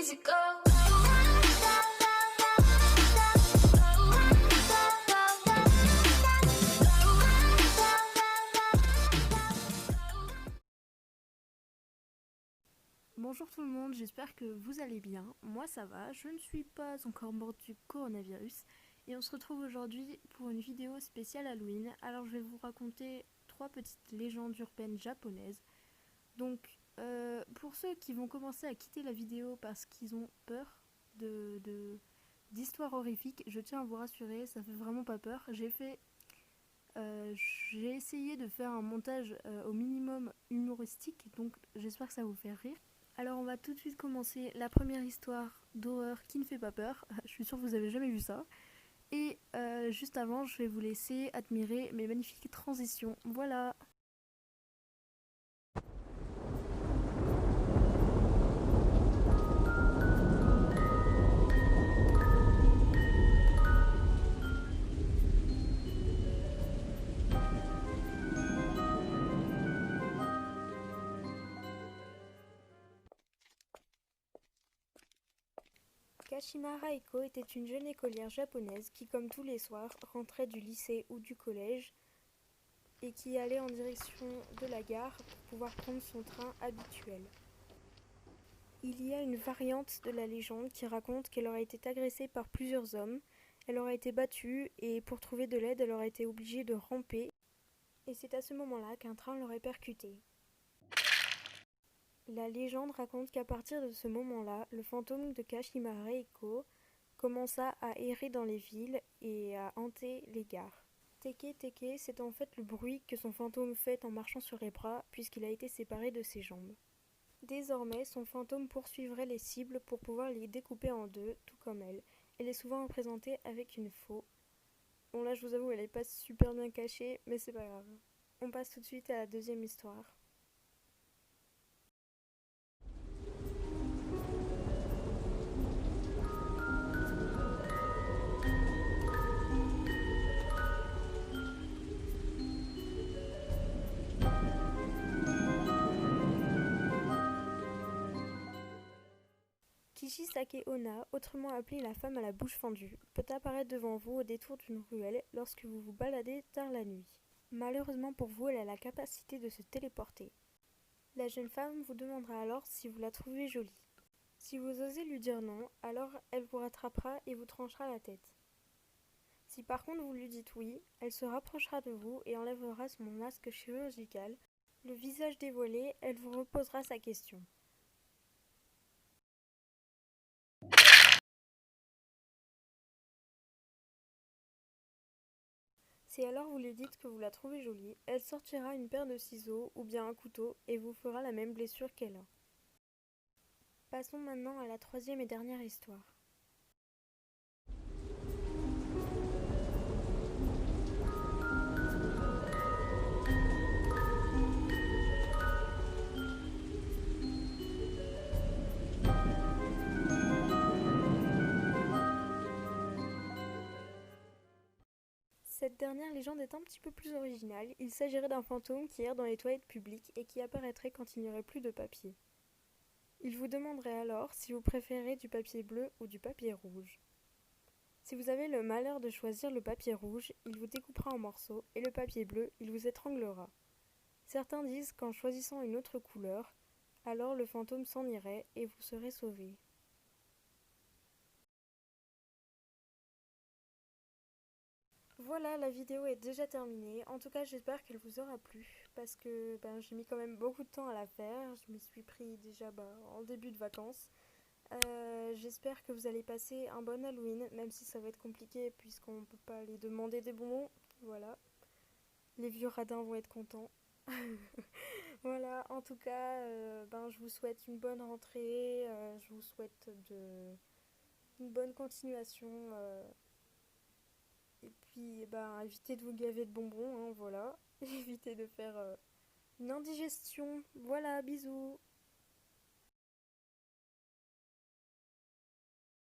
easy go. Bonjour tout le monde, j'espère que vous allez bien. Moi ça va, je ne suis pas encore morte du coronavirus et on se retrouve aujourd'hui pour une vidéo spéciale Halloween. Alors je vais vous raconter 3 petites légendes urbaines japonaises. Donc pour ceux qui vont commencer à quitter la vidéo parce qu'ils ont peur d'histoires horrifiques, je tiens à vous rassurer, ça fait vraiment pas peur. J'ai essayé de faire un montage au minimum humoristique, donc j'espère que ça vous fait rire. Alors on va tout de suite commencer la première histoire d'horreur qui ne fait pas peur. Je suis sûre que vous avez jamais vu ça. Et juste avant, je vais vous laisser admirer mes magnifiques transitions. Voilà. Kashima Raiko était une jeune écolière japonaise qui, comme tous les soirs, rentrait du lycée ou du collège et qui allait en direction de la gare pour pouvoir prendre son train habituel. Il y a une variante de la légende qui raconte qu'elle aurait été agressée par plusieurs hommes, elle aurait été battue et pour trouver de l'aide, elle aurait été obligée de ramper. Et c'est à ce moment-là qu'un train l'aurait percutée. La légende raconte qu'à partir de ce moment-là, le fantôme de Kashima Reiko commença à errer dans les villes et à hanter les gares. Teke Teke, c'est en fait le bruit que son fantôme fait en marchant sur les bras puisqu'il a été séparé de ses jambes. Désormais, son fantôme poursuivrait les cibles pour pouvoir les découper en deux, tout comme elle. Elle est souvent représentée avec une faux. Bon là je vous avoue, elle n'est pas super bien cachée, mais c'est pas grave. On passe tout de suite à la deuxième histoire. Kishisake Onna, autrement appelée la femme à la bouche fendue, peut apparaître devant vous au détour d'une ruelle lorsque vous vous baladez tard la nuit. Malheureusement pour vous, elle a la capacité de se téléporter. La jeune femme vous demandera alors si vous la trouvez jolie. Si vous osez lui dire non, alors elle vous rattrapera et vous tranchera la tête. Si par contre vous lui dites oui, elle se rapprochera de vous et enlèvera son masque chirurgical. Le visage dévoilé, elle vous reposera sa question. Si alors vous lui dites que vous la trouvez jolie, elle sortira une paire de ciseaux ou bien un couteau et vous fera la même blessure qu'elle a. Passons maintenant à la troisième et dernière histoire. Cette dernière légende est un petit peu plus originale. Il s'agirait d'un fantôme qui erre dans les toilettes publiques et qui apparaîtrait quand il n'y aurait plus de papier. Il vous demanderait alors si vous préférez du papier bleu ou du papier rouge. Si vous avez le malheur de choisir le papier rouge, il vous découpera en morceaux et le papier bleu, il vous étranglera. Certains disent qu'en choisissant une autre couleur, alors le fantôme s'en irait et vous serez sauvé. Voilà, la vidéo est déjà terminée. En tout cas, j'espère qu'elle vous aura plu parce que j'ai mis quand même beaucoup de temps à la faire. Je m'y suis pris déjà en début de vacances. J'espère que vous allez passer un bon Halloween, même si ça va être compliqué puisqu'on ne peut pas aller demander des bonbons. Voilà, les vieux radins vont être contents. Voilà, en tout cas, je vous souhaite une bonne rentrée. Je vous souhaite une bonne continuation. Et puis, évitez de vous gaver de bonbons, hein, voilà. Évitez de faire une indigestion. Voilà, bisous.